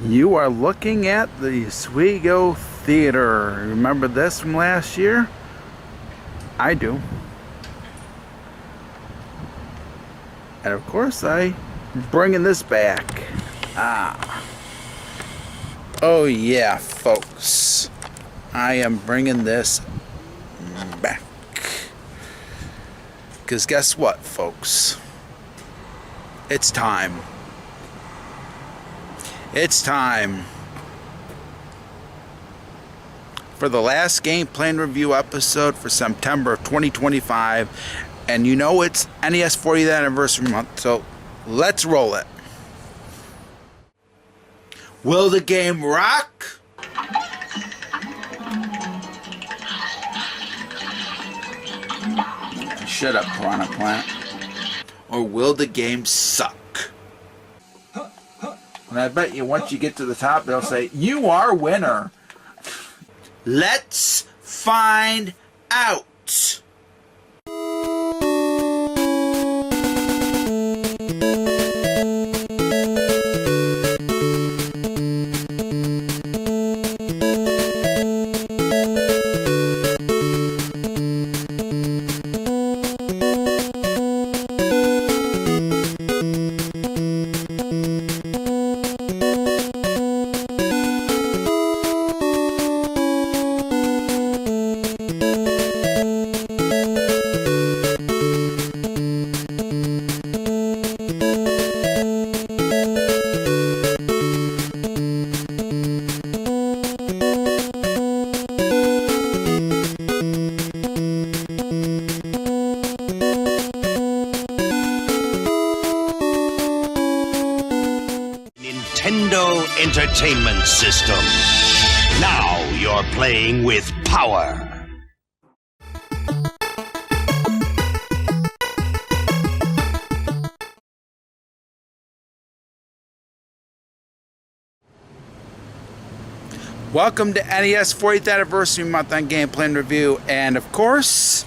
You are looking at the Oswego Theater. Remember this from last year? I do. And of course, I'm bringing this back. Oh yeah, folks. I am bringing this back. Because guess what, folks? It's time. It's time for the last gameplay and review episode for September of 2025. And you know it's NES 40th Anniversary Month, so let's roll it. Will the game rock? Shut up, Piranha Plant. Or will the game suck? And I bet you once you get to the top, they'll say, you are winner. Let's find out. Nintendo Entertainment System. Now you're playing with power. Welcome to NES 40th Anniversary Month on Gameplay and Review. And of course,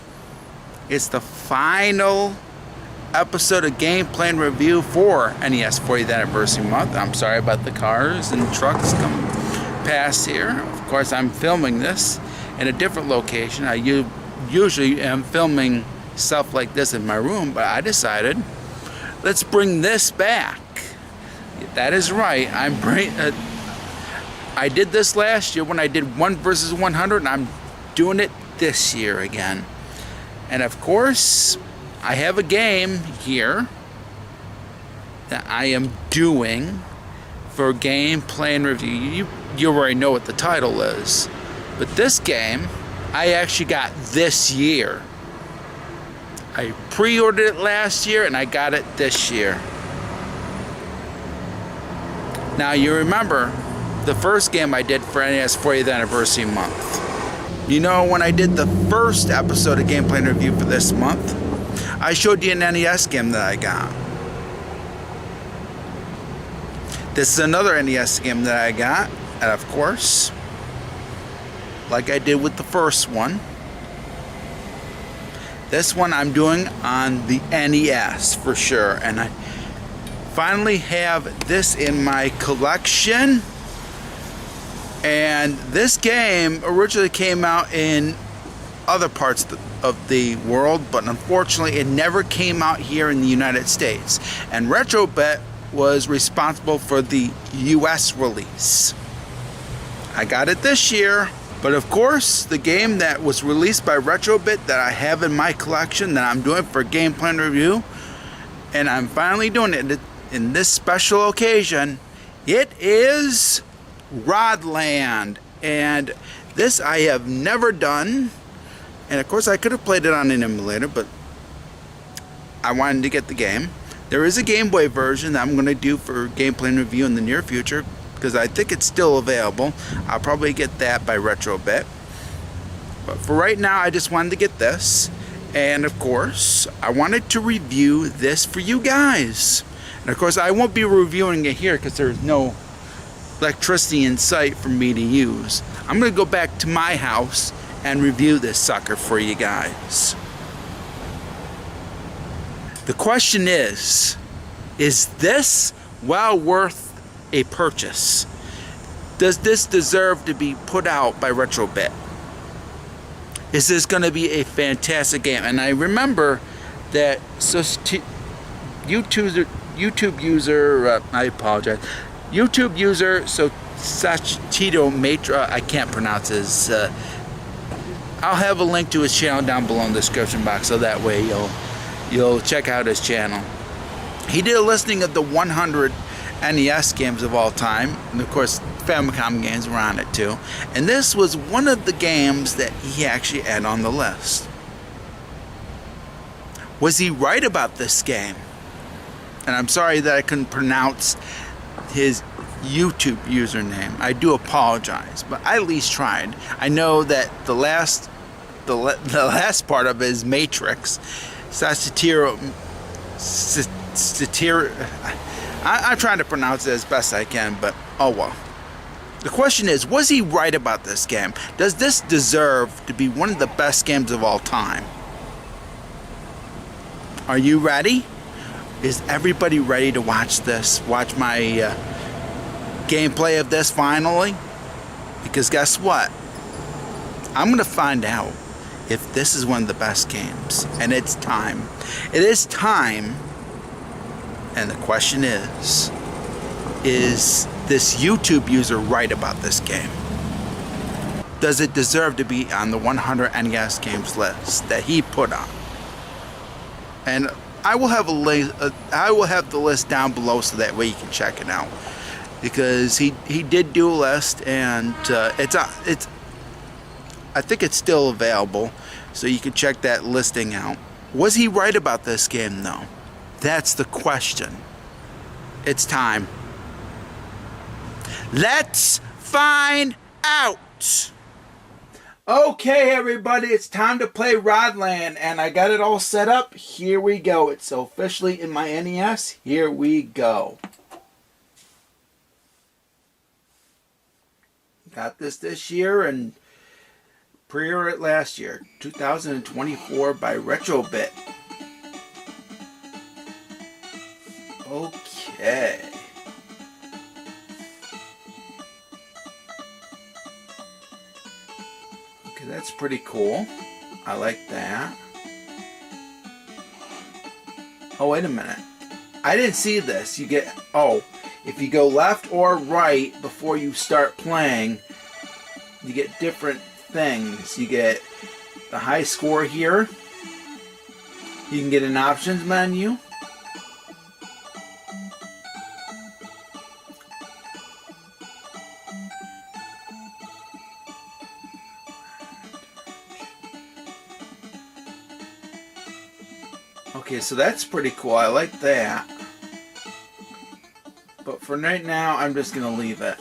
it's the final episode of Gameplay and Review for NES 40th Anniversary Month. I'm sorry about the cars and trucks coming past here. Of course, I'm filming this in a different location. I usually am filming stuff like this in my room, but I decided, let's bring this back. That is right. I did this last year when I did 1 versus 100, and I'm doing it this year again. And of course, I have a game here that I am doing for gameplay and review. You already know what the title is. But this game, I actually got this year. I pre-ordered it last year and I got it this year. Now you remember the first game I did for NES 40th Anniversary Month. You know, when I did the first episode of Gameplay and Review for this month, I showed you an NES game that I got. This is another NES game that I got, and of course, like I did with the first one, this one I'm doing on the NES for sure, and I finally have this in my collection. And this game originally came out in other parts of the world, but unfortunately it never came out here in the United States. And Retrobit was responsible for the US release. I got it this year, but of course the game that was released by Retrobit that I have in my collection that I'm doing for Gameplay and Review, and I'm finally doing it in this special occasion, it is Rodland. And this I have never done. And of course I could have played it on an emulator, but I wanted to get the game. There is a Game Boy version that I'm going to do for Gameplay and Review in the near future, because I think it's still available. I'll probably get that by Retrobit. But for right now, I just wanted to get this. And of course, I wanted to review this for you guys. And of course, I won't be reviewing it here because there's no electricity in sight for me to use. I'm going to go back to my house and review this sucker for you guys. The question is this well worth a purchase? Does this deserve to be put out by Retrobit? Is this going to be a fantastic game? And I remember that YouTube user, I apologize, YouTube user Satoshi Matra, I can't pronounce his, I'll have a link to his channel down below in the description box, so that way you'll check out his channel. He did a listing of the 100 NES games of all time, and of course Famicom games were on it too, and this was one of the games that he actually had on the list. Was he right about this game? And I'm sorry that I couldn't pronounce his YouTube username. I do apologize, but I at least tried. I know that the last part of it is Matrix. I'm trying to pronounce it as best I can, but oh well. The question is, was he right about this game? Does this deserve to be one of the best games of all time? Are you ready? Is everybody ready to watch this? Watch my gameplay of this finally? Because guess what? I'm going to find out if this is one of the best games. And it's time. It is time. And the question is this YouTube user right about this game? Does it deserve to be on the 100 NES games list that he put on? And I will have the list down below so that way you can check it out, because he did do a list, and I think it's still available, so you can check that listing out. Was he right about this game though? That's the question. It's time. Let's find out. Okay, everybody, it's time to play Rodland, and I got it all set up. Here we go. It's officially in my NES. Here we go. Got this year and pre-order it last year. 2024 by Retrobit. Okay. Okay, that's pretty cool. I like that. Oh, wait a minute. I didn't see this. You get, if you go left or right before you start playing, you get different things. You get the high score here. You can get an options menu. Okay, so that's pretty cool. I like that. But for right now, I'm just going to leave it.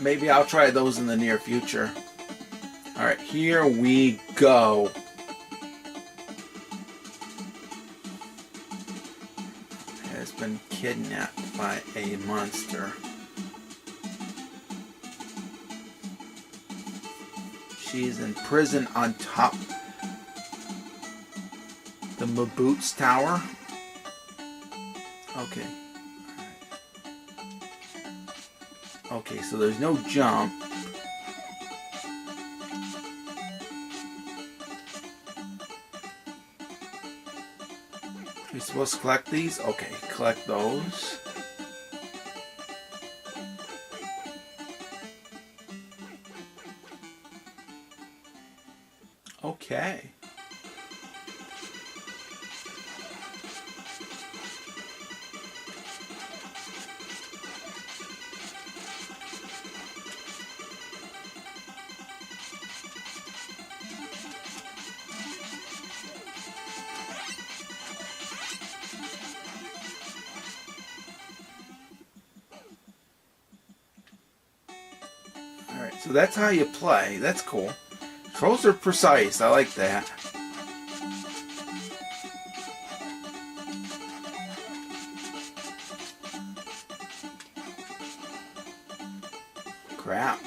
Maybe I'll try those in the near future. Alright, here we go. Has been kidnapped by a monster. She's in prison on top the Maboots Tower. Okay. Okay, so there's no jump. You're supposed to collect these? Okay, collect those. Okay. Alright, so that's how you play. That's cool. Controls are precise. I like that. Crap.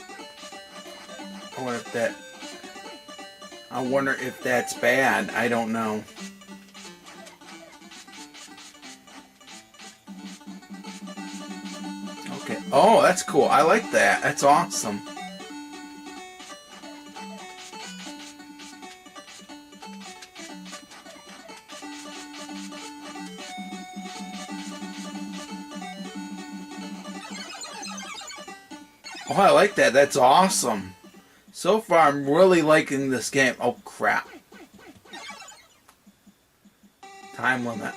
I wonder if that's bad. I don't know. Okay. Oh, that's cool. I like that. That's awesome. Oh, I like that. That's awesome. So far, I'm really liking this game. Oh, crap. Time limit.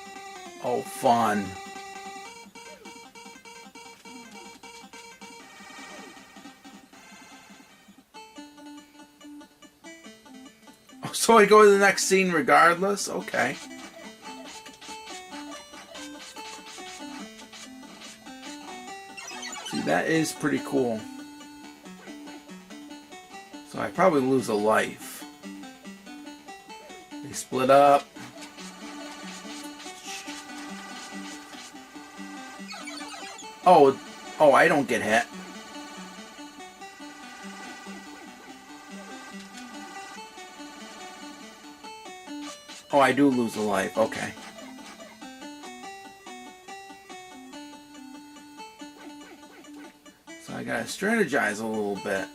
Oh, fun. Oh, so I go to the next scene regardless? Okay. See, that is pretty cool. So I probably lose a life. They split up. Oh, oh, I don't get hit. Oh, I do lose a life. Okay. So I gotta strategize a little bit.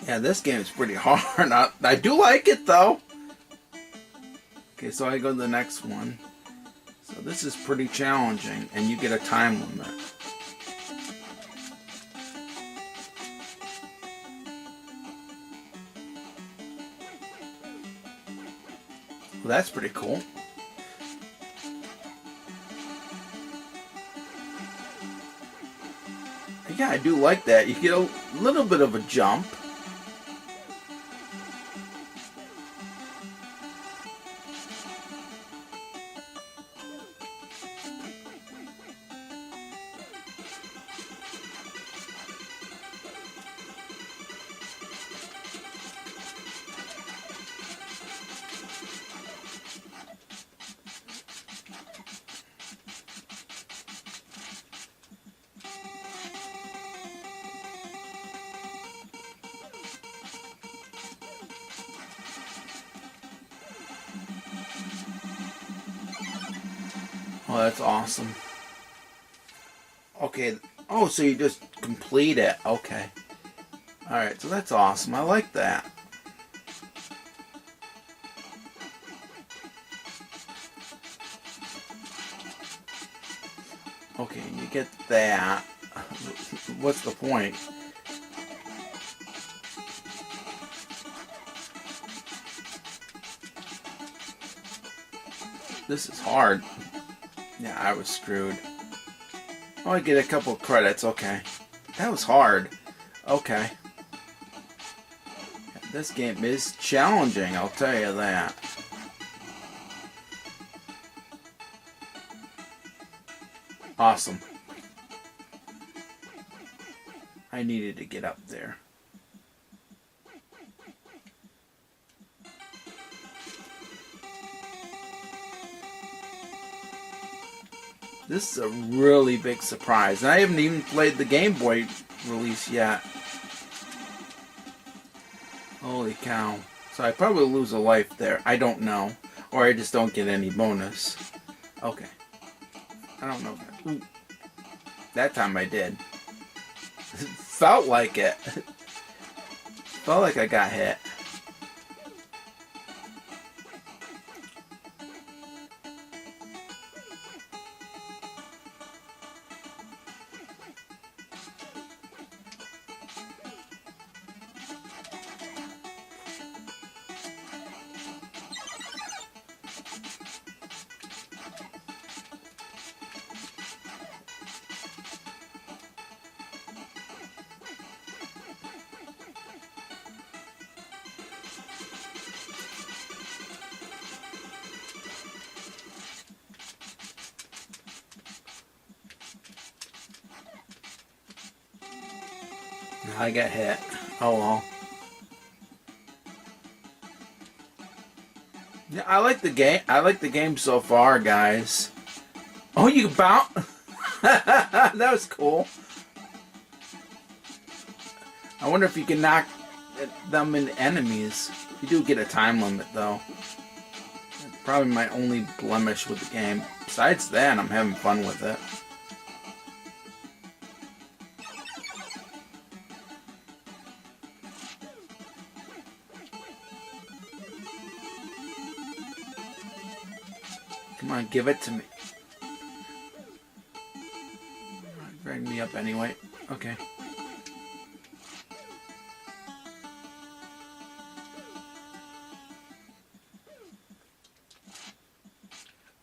Yeah, this game is pretty hard. I do like it though. Okay, so I go to the next one. So this is pretty challenging, and you get a time limit. Well, that's pretty cool. Yeah, I do like that. You get a little bit of a jump. Oh, that's awesome. Okay. Oh, so you just complete it. Okay. Alright, so that's awesome. I like that. Okay, you get that. What's the point? This is hard. Yeah, I was screwed. Oh, I get a couple credits. Okay. That was hard. Okay. This game is challenging, I'll tell you that. Awesome. I needed to get up there. This is a really big surprise. And I haven't even played the Game Boy release yet. Holy cow. So I probably lose a life there. I don't know. Or I just don't get any bonus. Okay. I don't know. Ooh. That time I did. Felt like it. Felt like I got hit. I got hit. Oh well. Yeah, I like the game. I like the game so far, guys. Oh, you can bounce. That was cool. I wonder if you can knock them into enemies. You do get a time limit, though. Probably my only blemish with the game. Besides that, I'm having fun with it. Come on, give it to me. Drag me up anyway. Okay.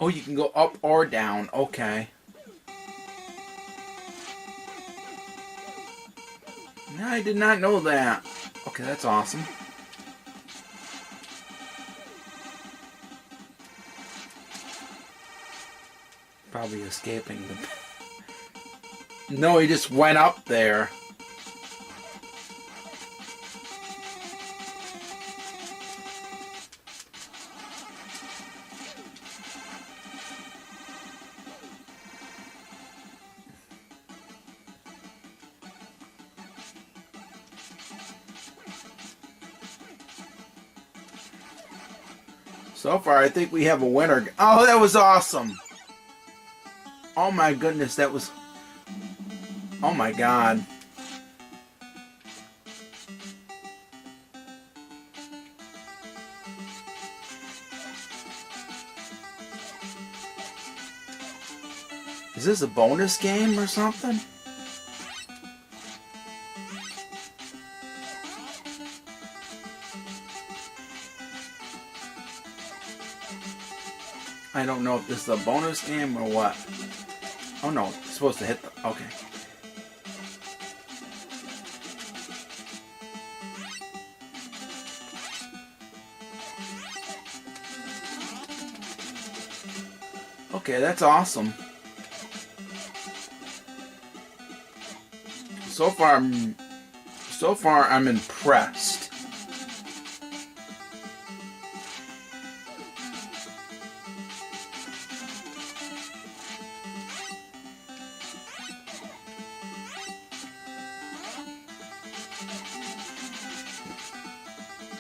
Oh, you can go up or down. Okay. No, I did not know that. Okay, that's awesome. Probably escaping the... No, he just went up there. So far, I think we have a winner. Oh, that was awesome. Oh my goodness, that was... Oh my god. Is this a bonus game or something? I don't know if this is a bonus game or what. Oh no, it's supposed to hit the... Okay. Okay, that's awesome. So far I'm impressed.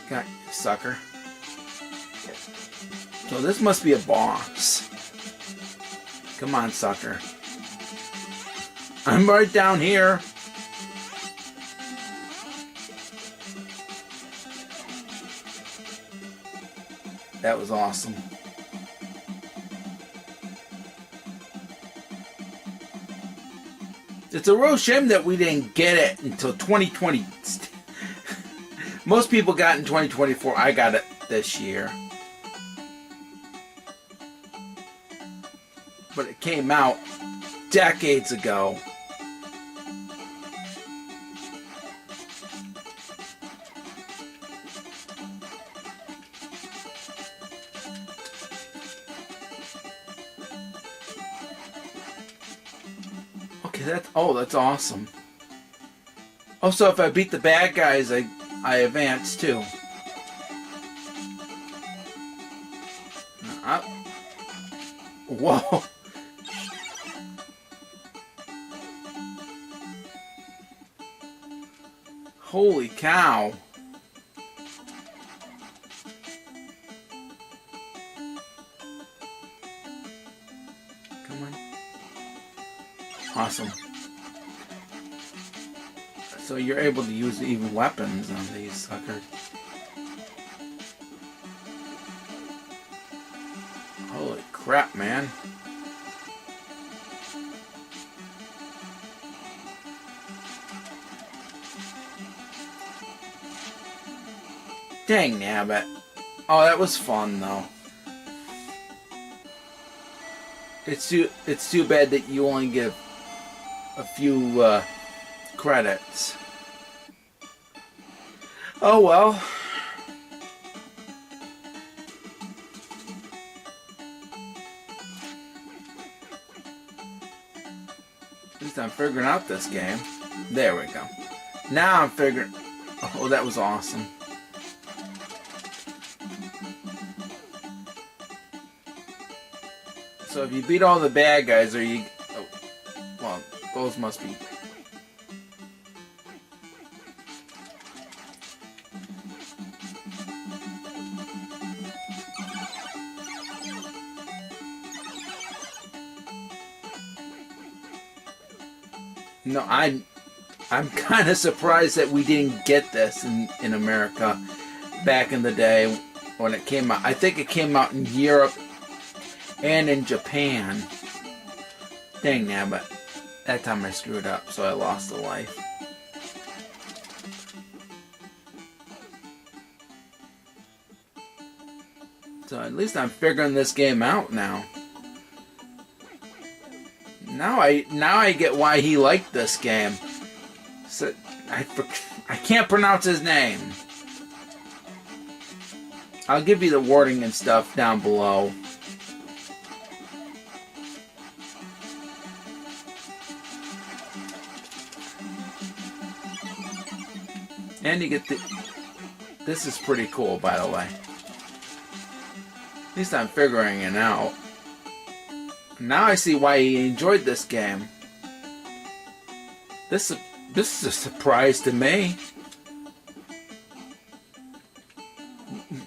Got you, sucker. So this must be a boss. Come on, sucker. I'm right down here. That was awesome. It's a real shame that we didn't get it until 2020. Most people got it in 2024. I got it this year. But it came out decades ago. Okay, that's awesome. Oh, so if I beat the bad guys, I advance too. Whoa. Holy cow. Come on. Awesome. So you're able to use even weapons on these suckers. Holy crap, man. Dang nabbit. Oh, that was fun though. It's too bad that you only get a few credits. Oh well. At least I'm figuring out this game. There we go. Now I'm figuring... Oh, that was awesome. So if you beat all the bad guys, or you... Oh, well, those must be... No, I'm kind of surprised that we didn't get this in America back in the day when it came out. I think it came out in Europe and in Japan. Dang nabbit. That time I screwed up, so I lost a life. So at least I'm figuring this game out now. Now I get why he liked this game. So I can't pronounce his name. I'll give you the wording and stuff down below. And you get the... This is pretty cool, by the way. At least I'm figuring it out. Now I see why he enjoyed this game. This is a surprise to me.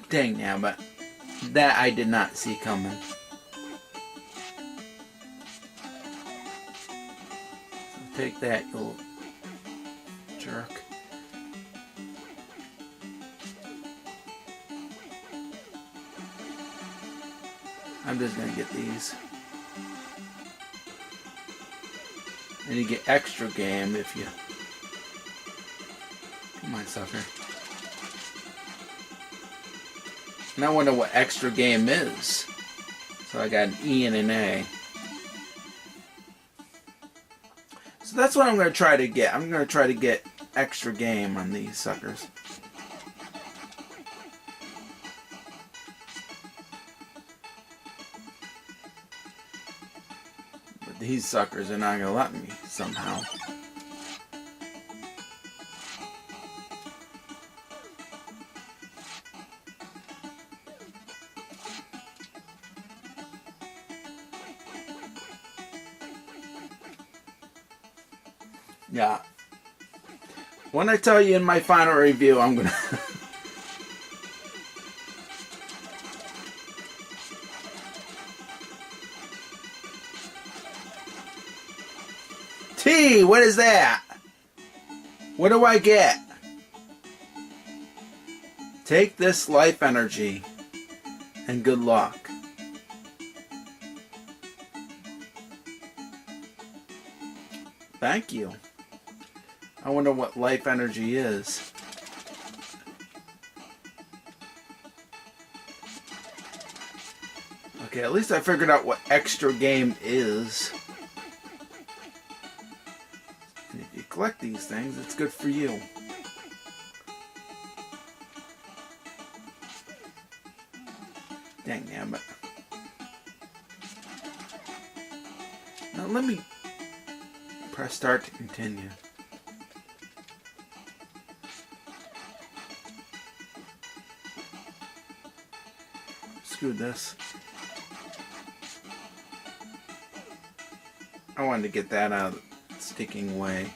Dang now, but that I did not see coming. So take that, you little jerk. I'm just gonna get these. And you get extra game if you... Come on, sucker. And I wonder what extra game is. So I got an E and an A. So that's what I'm going to try to get. I'm going to try to get extra game on these suckers. But these suckers are not going to let me somehow. Yeah. When I tell you in my final review, I'm gonna... T, what is that? What do I get? Take this life energy and good luck. Thank you. I wonder what life energy is. Okay, at least I figured out what extra game is. And if you collect these things, it's good for you. Dang damn it. Now let me press start to continue. Screw this. I wanted to get that out of the sticking way.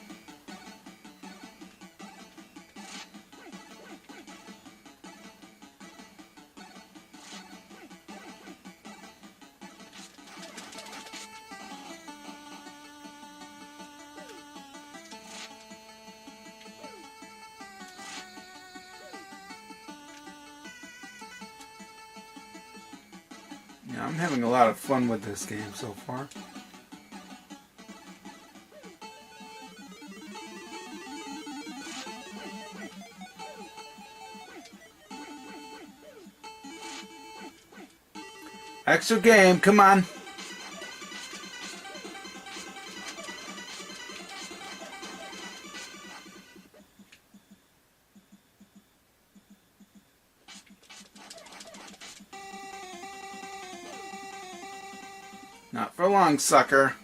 Yeah, I'm having a lot of fun with this game so far. Extra game, come on. Not for long, sucker.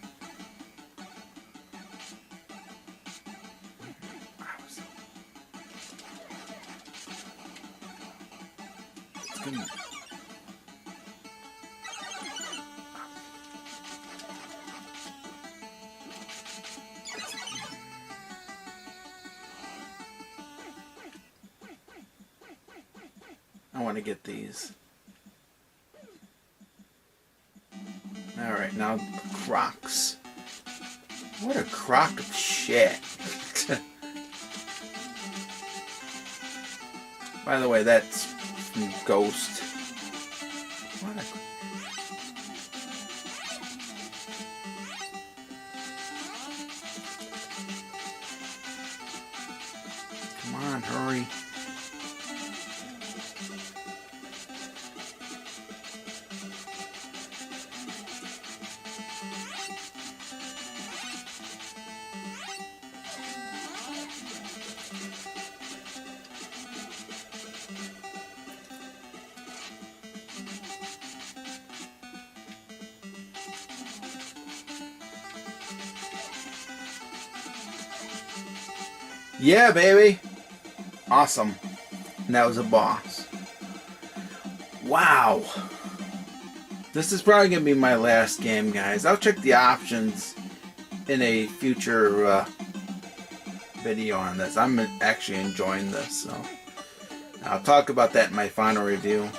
I want to get these. Alright, now Crocs. What a crock of shit. By the way, that's from Ghost. What a... Come on, hurry. Yeah, baby. Awesome. And that was a boss. Wow. This is probably going to be my last game, guys. I'll check the options in a future video on this. I'm actually enjoying this, so I'll talk about that in my final review.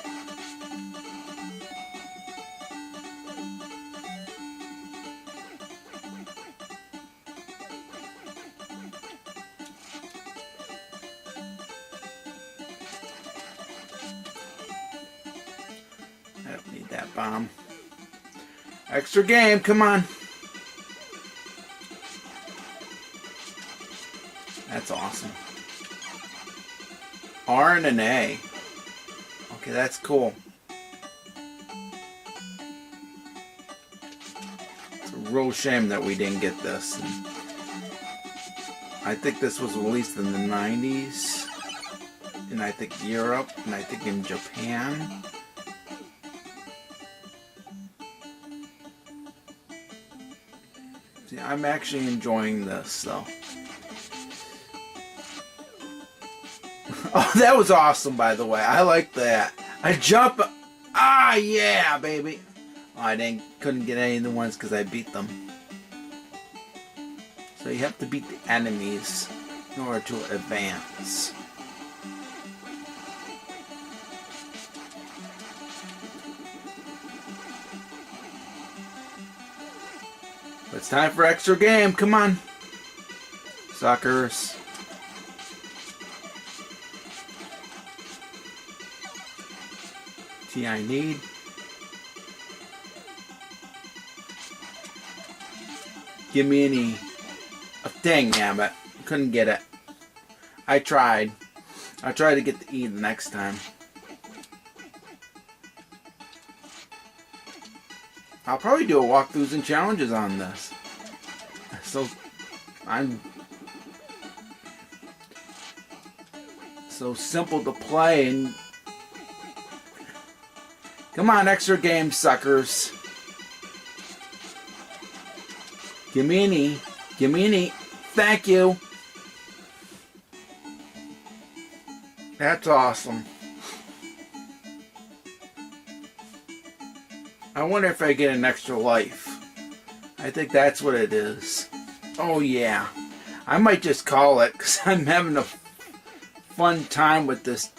I don't need that bomb. Extra game, come on. That's awesome. R and an A. Okay, that's cool. It's a real shame that we didn't get this. I think this was released in the 90s. And I think Europe. And I think in Japan. See, I'm actually enjoying this, though. Oh, that was awesome, by the way. I like that. I jump. Ah, yeah, baby. Oh, I couldn't get any of the ones because I beat them. So you have to beat the enemies in order to advance. It's time for extra game. Come on, suckers. I need. Give me any. Oh, dang, damn it. Couldn't get it. I tried. I'll try to get the E the next time. I'll probably do a walkthroughs and challenges on this. So, I'm so simple to play and come on, extra game, suckers. Give me an E. Give me an E. Thank you. That's awesome. I wonder if I get an extra life. I think that's what it is. Oh, yeah. I might just call it because I'm having a fun time with this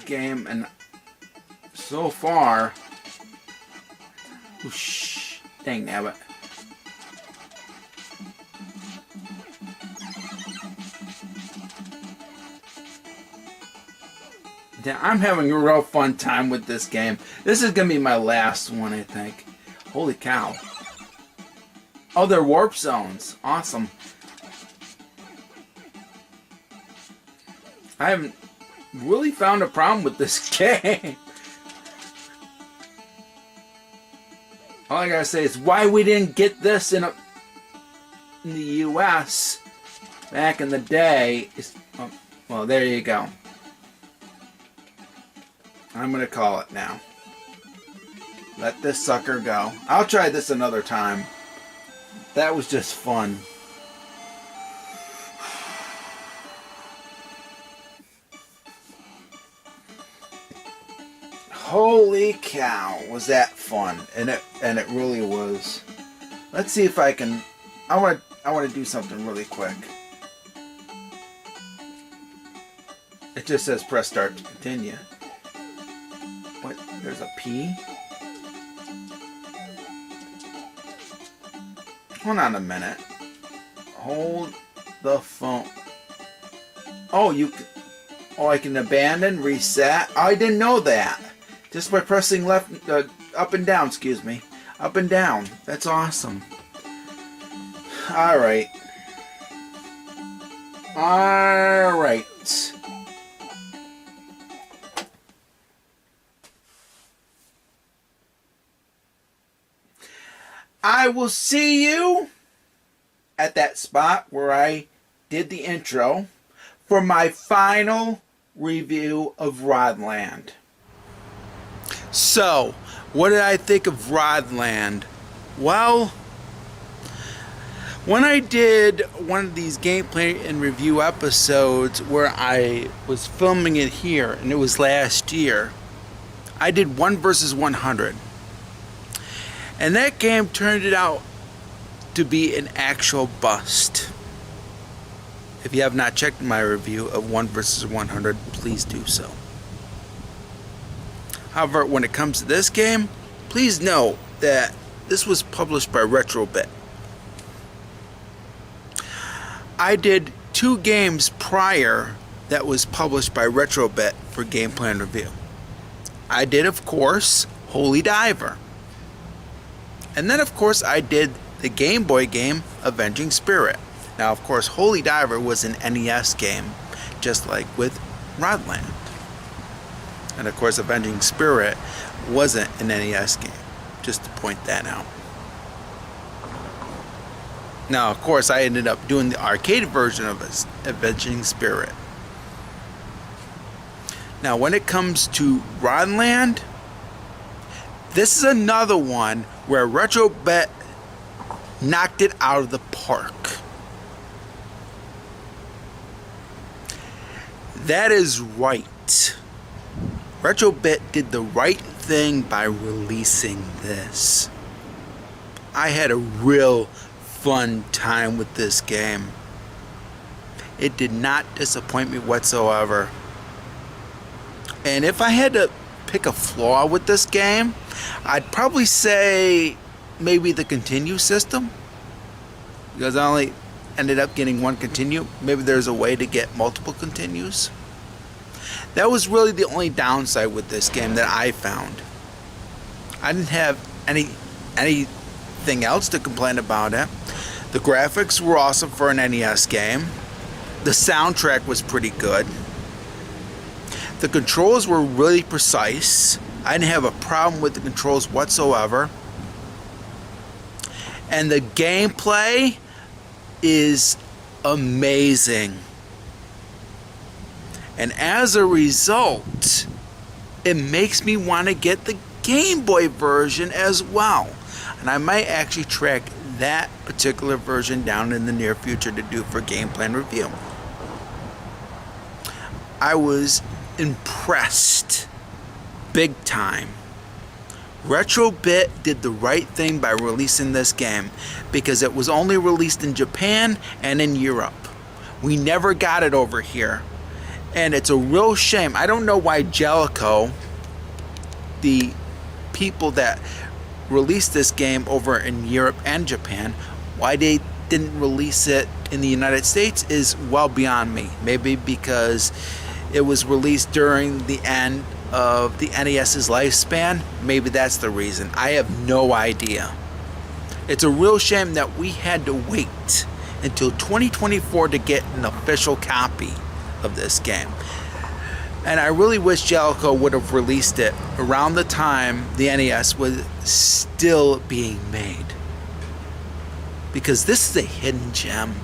game and so far, whoosh, dang nabbit. Yeah, I'm having a real fun time with this game. This is gonna be my last one, I think. Holy cow. Oh, they're warp zones. Awesome. I haven't really found a problem with this game. All I gotta say is why we didn't get this in the U.S. back in the day is, oh, well, there you go. I'm gonna call it now. Let this sucker go. I'll try this another time. That was just fun. Holy cow, was that fun. And it really was. Let's see if I can I want to do something really quick. It just says press start to continue. There's a P. Hold on a minute. Hold the phone. Oh, I can abandon, reset. Oh, I didn't know that. Just by pressing left, up and down, excuse me. Up and down. That's awesome. Alright. Alright. I will see you at that spot where I did the intro for my final review of Rodland. So, what did I think of Rodland? Well, when I did one of these gameplay and review episodes where I was filming it here, and it was last year, I did 1 versus 100. And that game turned it out to be an actual bust. If you have not checked my review of 1 versus 100, please do so. However, when it comes to this game, please know that this was published by Retrobit. I did 2 games prior that was published by Retrobit for gameplay and review. I did, of course, Holy Diver. And then, of course, I did the Game Boy game, Avenging Spirit. Now, of course, Holy Diver was an NES game, just like with Rodland. And, of course, Avenging Spirit wasn't an NES game, just to point that out. Now, of course, I ended up doing the arcade version of Avenging Spirit. Now, when it comes to Rodland, this is another one where Retrobit knocked it out of the park. That is right. Retrobit did the right thing by releasing this. I had a real fun time with this game. It did not disappoint me whatsoever. And if I had to pick a flaw with this game, I'd probably say maybe the continue system, because I only ended up getting 1 continue. Maybe there's a way to get multiple continues. That was really the only downside with this game that I found. I didn't have anything else to complain about it. The graphics were awesome for an NES game. The soundtrack was pretty good. The controls were really precise. I didn't have a problem with the controls whatsoever. And the gameplay is amazing. And as a result, it makes me want to get the Game Boy version as well. And I might actually track that particular version down in the near future to do for gameplay and review. I was impressed big time. Retrobit did the right thing by releasing this game because it was only released in Japan and in Europe. We never got it over here. And it's a real shame. I don't know why Jellico, the people that released this game over in Europe and Japan, why they didn't release it in the United States is well beyond me. Maybe because it was released during the end of the NES's lifespan. Maybe that's the reason. I have no idea. It's a real shame that we had to wait until 2024 to get an official copy of this game. And I really wish Jellico would have released it around the time the NES was still being made. Because this is a hidden gem.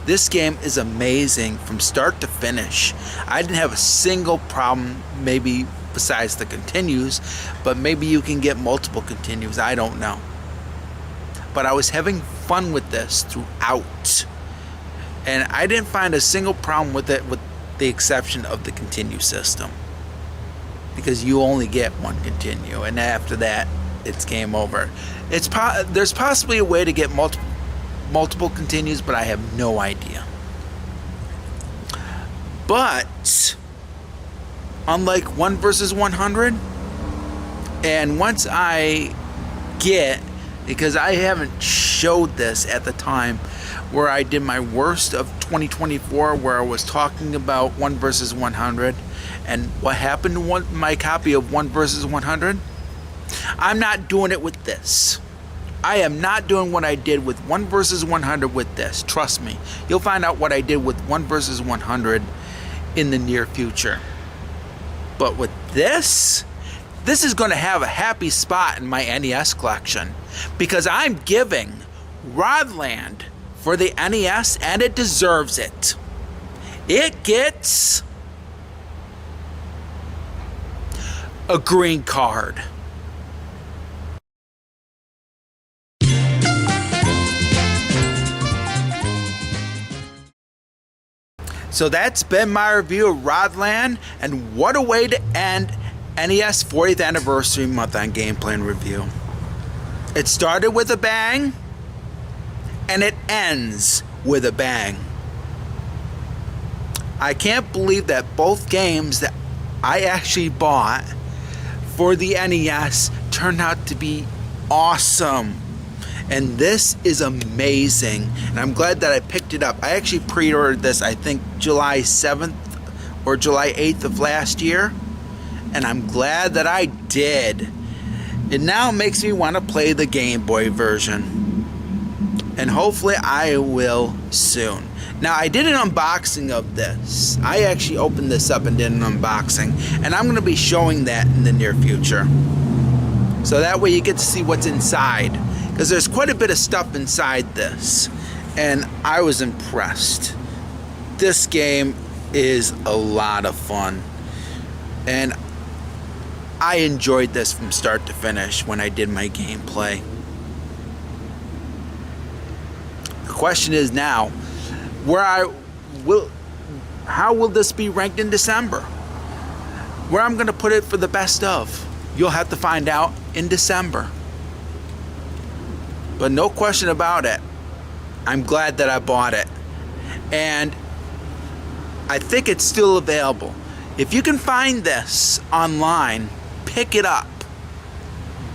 This game is amazing from start to finish. I didn't have a single problem, maybe besides the continues, but maybe you can get multiple continues, I don't know. But I was having fun with this throughout. And I didn't find a single problem with it, with the exception of the continue system. Because you only get 1 continue, and after that, it's game over. There's possibly a way to get multiple continues, but I have no idea. But unlike 1 versus 100, And once I get, because I haven't showed this at the time, where I did my worst of 2024, where I was talking about 1 versus 100 and what happened to my copy of 1 versus 100. I'm not doing it with this. I am not doing what I did with 1 versus 100 with this. Trust me. You'll find out what I did with 1 versus 100 in the near future. But with this is going to have a happy spot in my NES collection, because I'm giving Rodland for the NES, and it deserves it. It gets a green card. So that's been my review of Rodland, and what a way to end NES 40th Anniversary Month on Gameplay and Review. It started with a bang, and it ends with a bang. I can't believe that both games that I actually bought for the NES turned out to be awesome. And this is amazing. And I'm glad that I picked it up. I actually pre-ordered this, I think, July 7th or July 8th of last year. And I'm glad that I did. It now makes me want to play the Game Boy version. And hopefully I will soon. Now, I did an unboxing of this. I actually opened this up and did an unboxing. And I'm going to be showing that in the near future. So that way you get to see what's inside. Because there's quite a bit of stuff inside this. And I was impressed. This game is a lot of fun. And I enjoyed this from start to finish when I did my gameplay. The question is now, how will this be ranked in December? Where I'm going to put it for the best of, you'll have to find out in December. But no question about it, I'm glad that I bought it. And I think it's still available. If you can find this online, pick it up.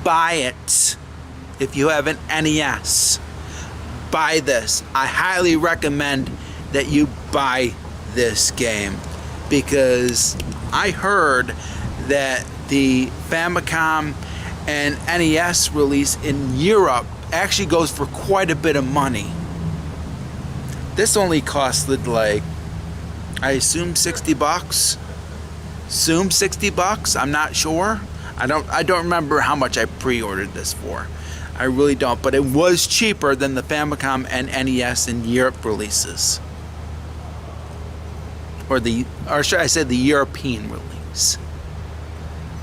Buy it. If you have an NES, buy this. I highly recommend that you buy this game, because I heard that the Famicom and NES release in Europe actually goes for quite a bit of money. This only costed, like, I assume $60. Assume $60. I'm not sure. I don't remember how much I pre-ordered this for. I really don't, but it was cheaper than the Famicom and NES in Europe releases. Or should I say the European release.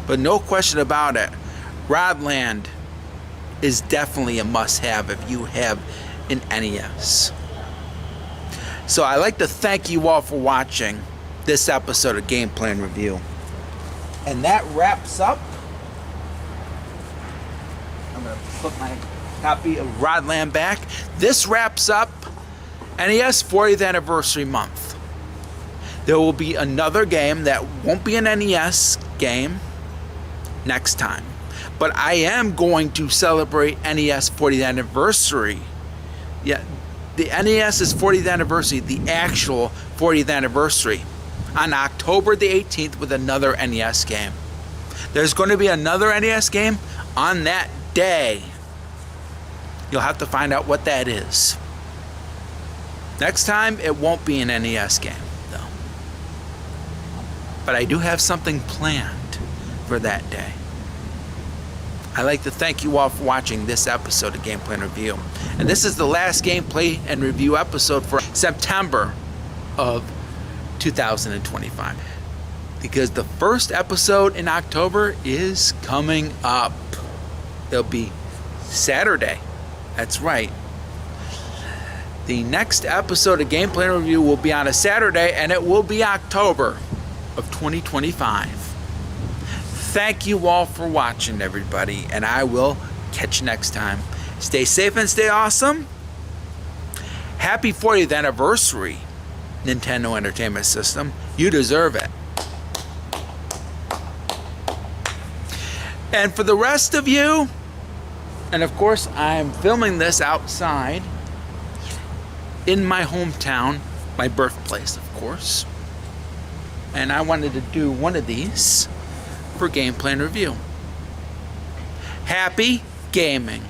But no question about it, Rodland is definitely a must-have if you have an NES. So I'd like to thank you all for watching this episode of Gameplay and Review. And that wraps up. I'm going to put my copy of Rodland back. This wraps up NES 40th Anniversary Month. There will be another game that won't be an NES game next time. But I am going to celebrate NES 40th Anniversary. Yeah, the NES's 40th Anniversary, the actual 40th Anniversary, on October the 18th with another NES game. There's going to be another NES game on that day. You'll have to find out what that is. Next time, it won't be an NES game, though. But I do have something planned for that day. I'd like to thank you all for watching this episode of Gameplay and Review. And this is the last Gameplay and Review episode for September of 2025. Because the first episode in October is coming up. It'll be Saturday. That's right. The next episode of Gameplay and Review will be on a Saturday, and it will be October of 2025. Thank you all for watching, everybody, and I will catch you next time. Stay safe and stay awesome. Happy 40th anniversary, Nintendo Entertainment System. You deserve it. And for the rest of you, and of course I'm filming this outside in my hometown, my birthplace of course, and I wanted to do one of these for gameplay and review. Happy gaming!